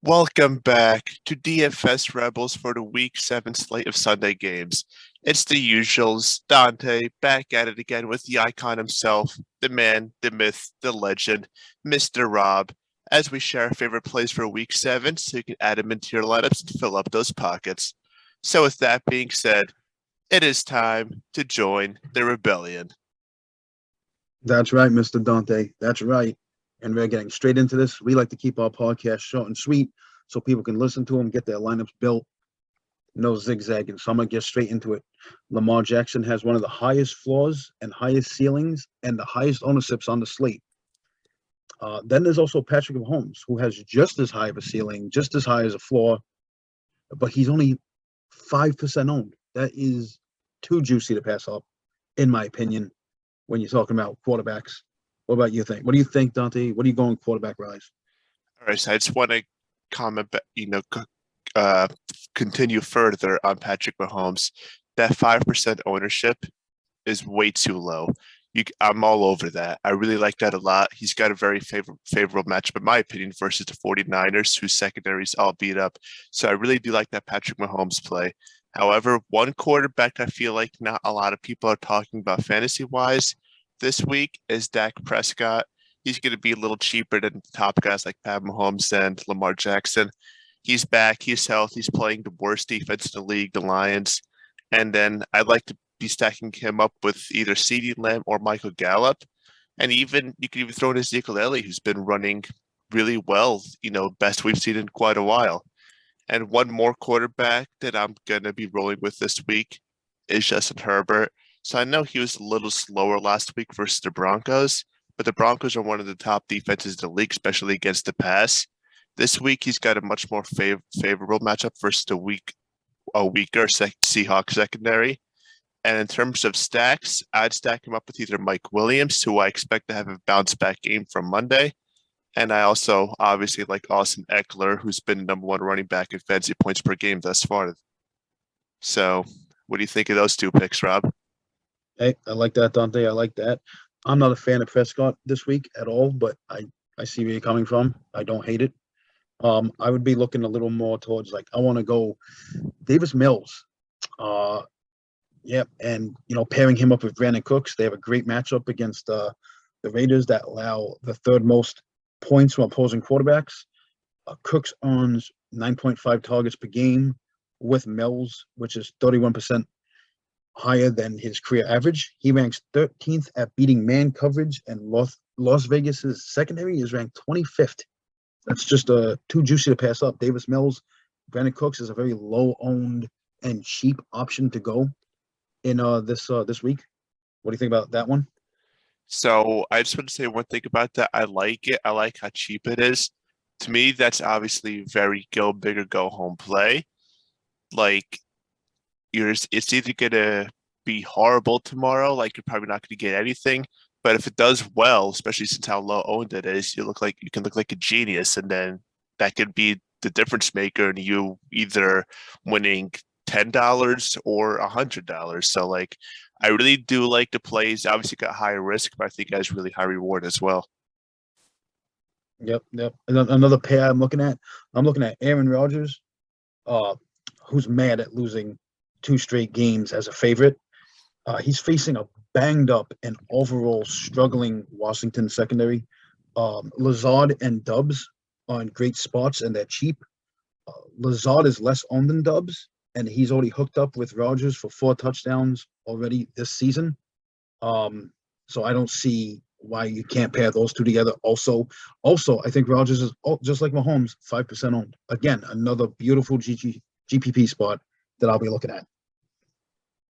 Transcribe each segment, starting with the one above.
Welcome back to DFS Rebels for the Week 7 slate of Sunday games. It's the usuals, Dante, back at it again with the icon himself, the man, the myth, the legend, Mr. Rob, as we share our favorite plays for Week 7 so you can add them into your lineups and fill up those pockets. So with that being said, it is time to join the rebellion. That's right, Mr. Dante. That's right. And we're getting straight into this. We like to keep our podcast short and sweet so people can listen to them, get their lineups built, no zigzagging. So I'm going to get straight into it. Lamar Jackson has one of the highest floors and highest ceilings and the highest ownerships on the slate. Then there's also Patrick Mahomes, who has just as high of a ceiling, just as high as a floor, but he's only 5% owned. That is too juicy to pass up, in my opinion, when you're talking about quarterbacks. What about you think? What do you think, Dante? What are you going quarterback rise? All right, so I just want to comment, continue further on Patrick Mahomes. That 5% ownership is way too low. I'm all over that. I really like that a lot. He's got a very favorable matchup, in my opinion, versus the 49ers, whose secondary is all beat up. So I really do like that Patrick Mahomes play. However, one quarterback I feel like not a lot of people are talking about fantasy-wise this week is Dak Prescott. He's going to be a little cheaper than the top guys like Pat Mahomes and Lamar Jackson. He's back. He's healthy. He's playing the worst defense in the league, the Lions. And then I'd like to be stacking him up with either CeeDee Lamb or Michael Gallup. And even you could even throw in Ezekiel Elliott, who's been running really well, best we've seen in quite a while. And one more quarterback that I'm going to be rolling with this week is Justin Herbert. So I know he was a little slower last week versus the Broncos, but the Broncos are one of the top defenses in the league, especially against the pass. This week, he's got a much more favorable matchup versus a weaker Seahawks secondary. And in terms of stacks, I'd stack him up with either Mike Williams, who I expect to have a bounce back game from Monday. And I also obviously like Austin Eckler, who's been number one running back in fantasy points per game thus far. So what do you think of those two picks, Rob? Hey, I like that, Dante. I like that. I'm not a fan of Prescott this week at all, but I see where you're coming from. I don't hate it. I would be looking a little more towards I want to go Davis Mills. Yep, and pairing him up with Brandon Cooks, they have a great matchup against the Raiders that allow the third most points from opposing quarterbacks. Cooks earns 9.5 targets per game with Mills, which is 31% higher than his career average. He ranks 13th at beating man coverage, and Las Vegas's secondary is ranked 25th. That's just too juicy to pass up. Davis Mills, Brandon Cooks is a very low-owned and cheap option to go in this week. What do you think about that one? So I just want to say one thing about that. I like it. I like how cheap it is. To me, that's obviously very go big or go home play. Like it's either gonna be horrible tomorrow, like you're probably not gonna get anything. But if it does well, especially since how low owned it is, you can look like a genius, and then that could be the difference maker, and you either winning $10 or $100. So I really do like the plays. Obviously got higher risk, but I think it has really high reward as well. Yep. Another pair I'm looking at Aaron Rodgers, who's mad at losing 2 straight games as a favorite. He's facing a banged up and overall struggling Washington secondary. Lazard and Dubs are in great spots and they're cheap. Lazard is less owned than Dubs, and he's already hooked up with Rodgers for 4 touchdowns already this season. So I don't see why you can't pair those two together. Also, I think Rodgers is just like Mahomes, 5% owned. Again, another beautiful GPP spot that I'll be looking at.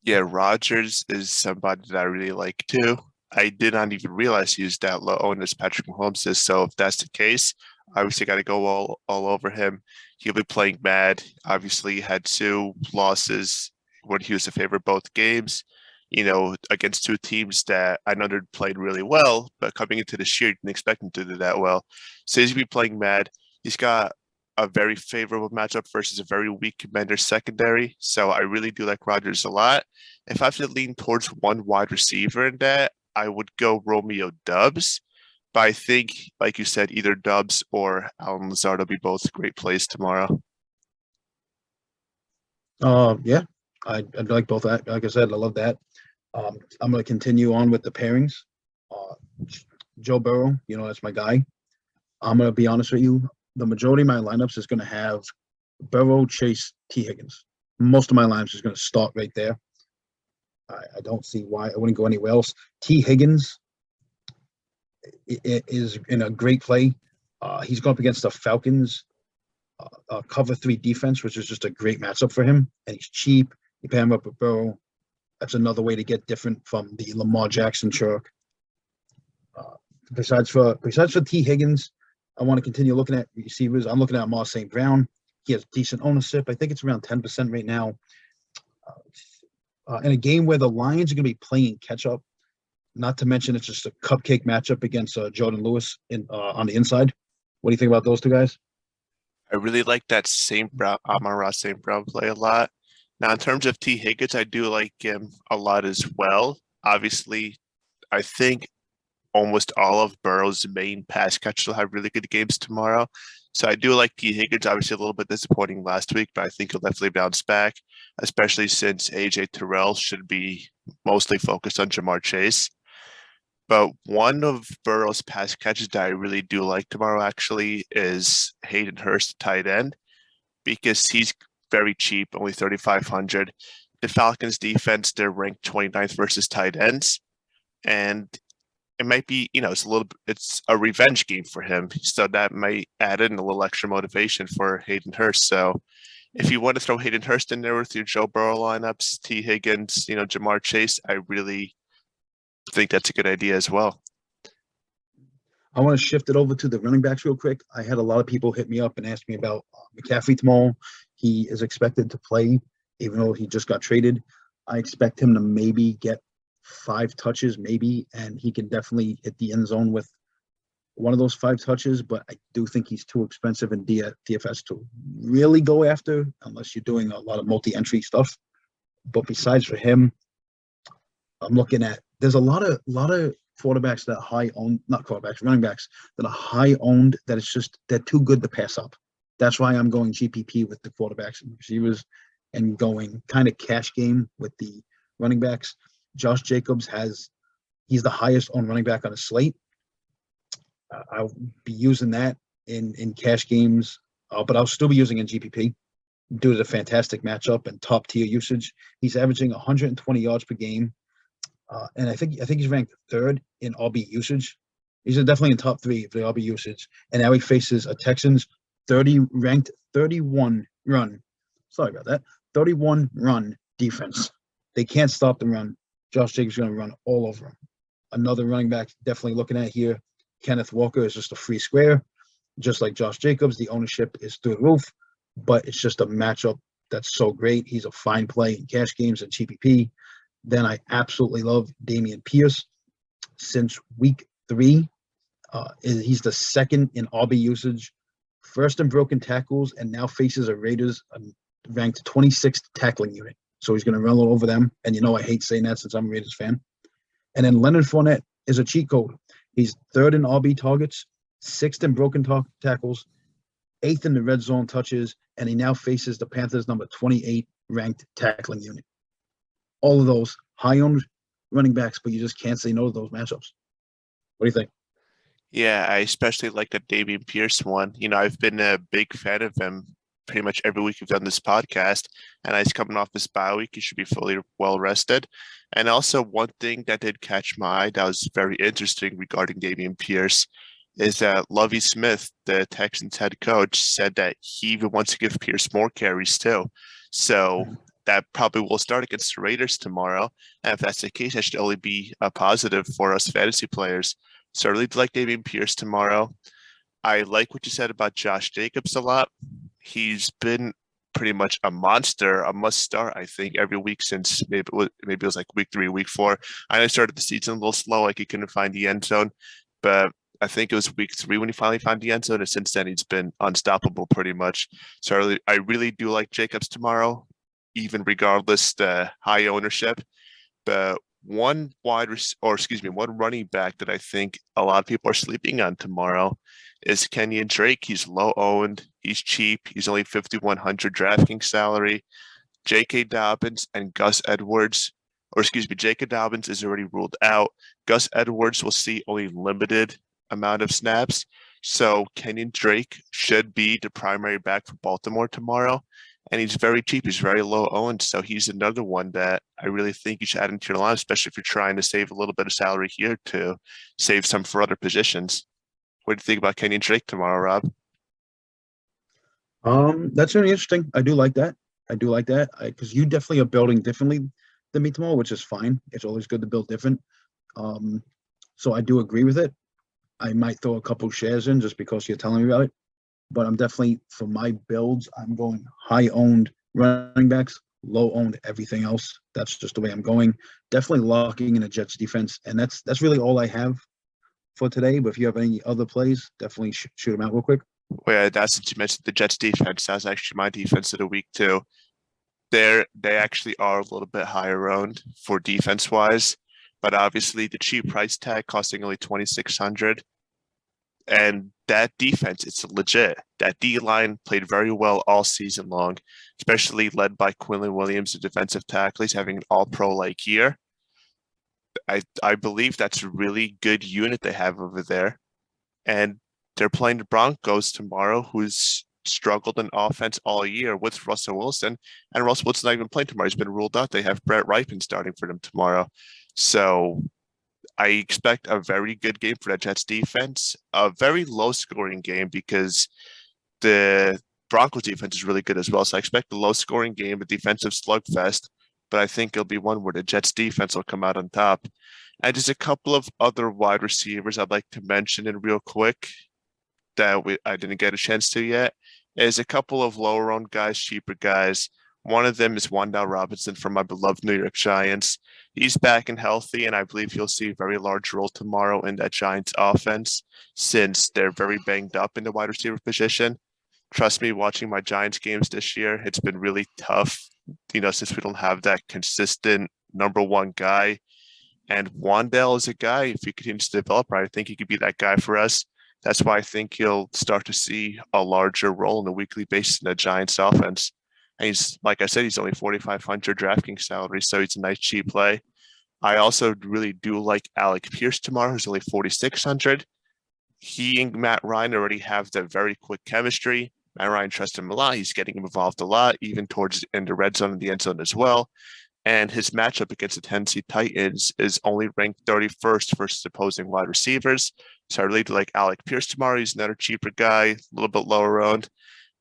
Yeah, Rodgers is somebody that I really like too. I did not even realize he was that low owned as Patrick Mahomes is. So if that's the case, obviously got to go all over him. He'll be playing mad. Obviously, he had 2 losses when he was a favorite both games. Against 2 teams that I know they're playing really well, but coming into this year, you didn't expect him to do that well. So he's going to be playing mad. He's got a very favorable matchup versus a very weak Commander secondary. So I really do like Rodgers a lot. If I have to lean towards one wide receiver in that, I would go Romeo Dubs. But I think, like you said, either Dubs or Alan Lazard will be both great plays tomorrow. Yeah, I like both. Like I said, I love that. I'm going to continue on with the pairings. Uh, Joe Burrow, that's my guy. I'm going to be honest with you. The majority of my lineups is going to have Burrow, Chase, T. Higgins. Most of my lineups is going to start right there. I don't see why I wouldn't go anywhere else. T. Higgins is in a great play. He's going up against the Falcons cover three defense, which is just a great matchup for him. And he's cheap. You pair him up with Burrow. That's another way to get different from the Lamar Jackson chalk. Besides for T. Higgins, I want to continue looking at receivers. I'm looking at Amar St. Brown. He has decent ownership. I think it's around 10% right now. In a game where the Lions are going to be playing catch up, not to mention it's just a cupcake matchup against Jordan Lewis on the inside. What do you think about those two guys? I really like that Amon-Ra St. Brown play a lot. Now, in terms of T. Higgins, I do like him a lot as well. Obviously, I think almost all of Burrow's main pass catchers will have really good games tomorrow. So I do like T. Higgins. Obviously, a little bit disappointing last week, but I think he'll definitely bounce back, especially since AJ Terrell should be mostly focused on Jamar Chase. But one of Burrow's pass catches that I really do like tomorrow actually is Hayden Hurst, tight end, because he's very cheap, only 3,500. The Falcons defense, they're ranked 29th versus tight ends. And it might be, it's a revenge game for him. So that might add in a little extra motivation for Hayden Hurst. So if you want to throw Hayden Hurst in there with your Joe Burrow lineups, T. Higgins, Jamar Chase, I really think that's a good idea as well. I want to shift it over to the running backs real quick. I had a lot of people hit me up and ask me about McCaffrey tomorrow. He is expected to play, even though he just got traded. I expect him to maybe get 5 touches, maybe, and he can definitely hit the end zone with one of those 5 touches, but I do think he's too expensive in DFS to really go after unless you're doing a lot of multi-entry stuff. But besides for him, I'm looking at there's a lot of quarterbacks that are high owned, not quarterbacks, running backs that are high owned that it's just they're too good to pass up. That's why I'm going GPP with the quarterbacks and receivers and going kind of cash game with the running backs. Josh Jacobs he's the highest owned running back on the slate. I'll be using that in cash games, but I'll still be using in GPP due to the fantastic matchup and top tier usage. He's averaging 120 yards per game. And I think he's ranked 3rd in RB usage. He's definitely in top 3 for the RB usage. And now he faces a Texans ranked 31 run. Sorry about that. 31 run defense. They can't stop the run. Josh Jacobs is going to run all over him. Another running back definitely looking at here. Kenneth Walker is just a free square. Just like Josh Jacobs, the ownership is through the roof, but it's just a matchup that's so great. He's a fine play in cash games and GPP. Then I absolutely love Dameon Pierce. Since week 3, he's the 2nd in RB usage, 1st in broken tackles, and now faces a Raiders ranked 26th tackling unit. So he's going to run all over them. And I hate saying that since I'm a Raiders fan. And then Leonard Fournette is a cheat code. He's 3rd in RB targets, 6th in broken tackles, 8th in the red zone touches, and he now faces the Panthers' number 28 ranked tackling unit. All of those high-owned running backs, but you just can't say no to those matchups. What do you think? Yeah, I especially like that Dameon Pierce one. I've been a big fan of him pretty much every week we've done this podcast, and he's coming off this bye week. He should be fully well rested. And also, one thing that did catch my eye that was very interesting regarding Dameon Pierce is that Lovie Smith, the Texans head coach, said that he even wants to give Pierce more carries too. So that probably will start against the Raiders tomorrow. And if that's the case, that should only be a positive for us fantasy players. So I really like Dameon Pierce tomorrow. I like what you said about Josh Jacobs a lot. He's been pretty much a monster, a must start, I think, every week since maybe it was like week 3, week 4. I know I started the season a little slow, like he couldn't find the end zone, but I think it was week 3 when he finally found the end zone, and since then he's been unstoppable pretty much. So I really do like Jacobs tomorrow, even regardless the high ownership. But one running back that I think a lot of people are sleeping on tomorrow is Kenyon Drake. He's low owned, he's cheap, he's only 5,100 DraftKings salary. J.K. Dobbins and Gus Edwards, or excuse me, J.K. Dobbins is already ruled out. Gus Edwards will see only limited amount of snaps. So Kenyon Drake should be the primary back for Baltimore tomorrow. And he's very cheap. He's very low owned. So he's another one that I really think you should add into your line, especially if you're trying to save a little bit of salary here to save some for other positions. What do you think about Kenyon Drake tomorrow, Rob? That's really interesting. I do like that. I do like that because you definitely are building differently than me tomorrow, which is fine. It's always good to build different. Um, so I do agree with it. I might throw a couple shares in just because you're telling me about it. But I'm definitely for my builds, I'm going high owned running backs, low owned everything else. That's just the way I'm going. Definitely locking in a Jets defense, and that's really all I have for today. But if you have any other plays, definitely shoot them out real quick. Well, yeah, that's since you mentioned the Jets defense. That's actually my defense of the week too. They actually are a little bit higher owned for defense wise, but obviously the cheap price tag costing only 2,600. And that defense, it's legit. That D line played very well all season long, especially led by Quinlan Williams, the defensive tackle. He's having an all pro like year. I believe that's a really good unit they have over there. And they're playing the Broncos tomorrow, who's struggled in offense all year with Russell Wilson. And Russell Wilson's not even playing tomorrow. He's been ruled out. They have Brett Rypien starting for them tomorrow. So I expect a very good game for that Jets defense. A very low scoring game because the Broncos defense is really good as well. So I expect a low scoring game, a defensive slugfest. But I think it'll be one where the Jets defense will come out on top. And just a couple of other wide receivers I'd like to mention in real quick that I didn't get a chance to yet is a couple of lower owned guys, cheaper guys. One of them is Wan'Dale Robinson from my beloved New York Giants. He's back and healthy, and I believe you'll see a very large role tomorrow in that Giants offense since they're very banged up in the wide receiver position. Trust me, watching my Giants games this year, it's been really tough, since we don't have that consistent number one guy. And Wan'Dale is a guy, if he continues to develop right, I think he could be that guy for us. That's why I think you'll start to see a larger role on a weekly basis in the Giants offense. And he's, like I said, he's only 4,500 DraftKings salary, so he's a nice cheap play. I also really do like Alec Pierce tomorrow, who's only 4,600. He and Matt Ryan already have that very quick chemistry. Matt Ryan trusts him a lot. He's getting him involved a lot, even towards in the red zone and the end zone as well. And his matchup against the Tennessee Titans is only ranked 31st versus opposing wide receivers. So I really do like Alec Pierce tomorrow. He's another cheaper guy, a little bit lower owned.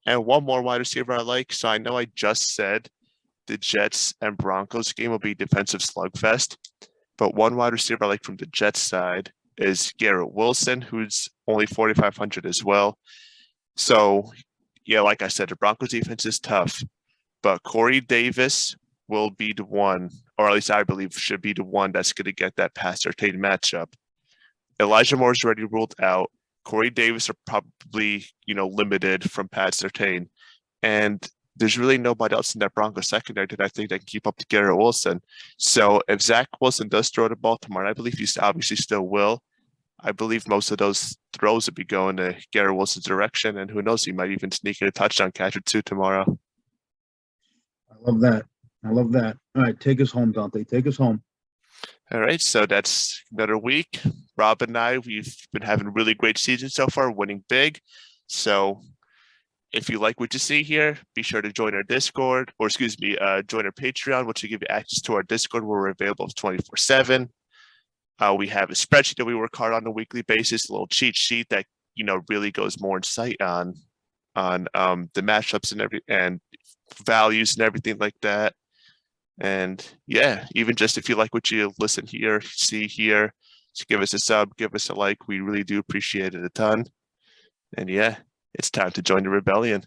And one more wide receiver I like. So I know I just said the Jets and Broncos game will be defensive slugfest, but one wide receiver I like from the Jets side is Garrett Wilson, who's only 4,500 as well. So, yeah, like I said, the Broncos defense is tough, but Corey Davis will be the one, or at least I believe should be the one that's going to get that Pat Surtain matchup. Elijah Moore's already ruled out. Corey Davis are probably, limited from Pat Surtain. And there's really nobody else in that Broncos secondary that I think that can keep up to Garrett Wilson. So if Zach Wilson does throw the ball tomorrow, I believe he obviously still will. I believe most of those throws will be going to Garrett Wilson's direction. And who knows, he might even sneak in a touchdown catch or two tomorrow. I love that. I love that. All right, take us home, Dante. Take us home. All right, so that's another week. Rob and I, we've been having a really great season so far, winning big. So if you like what you see here, be sure to join our Discord, or join our Patreon, which will give you access to our Discord where we're available 24/7. We have a spreadsheet that we work hard on a weekly basis, a little cheat sheet that really goes more insight on the matchups and values and everything like that. And yeah, even just if you like what you listen here, see here, just give us a sub, give us a like. We really do appreciate it a ton. And yeah, it's time to join the rebellion.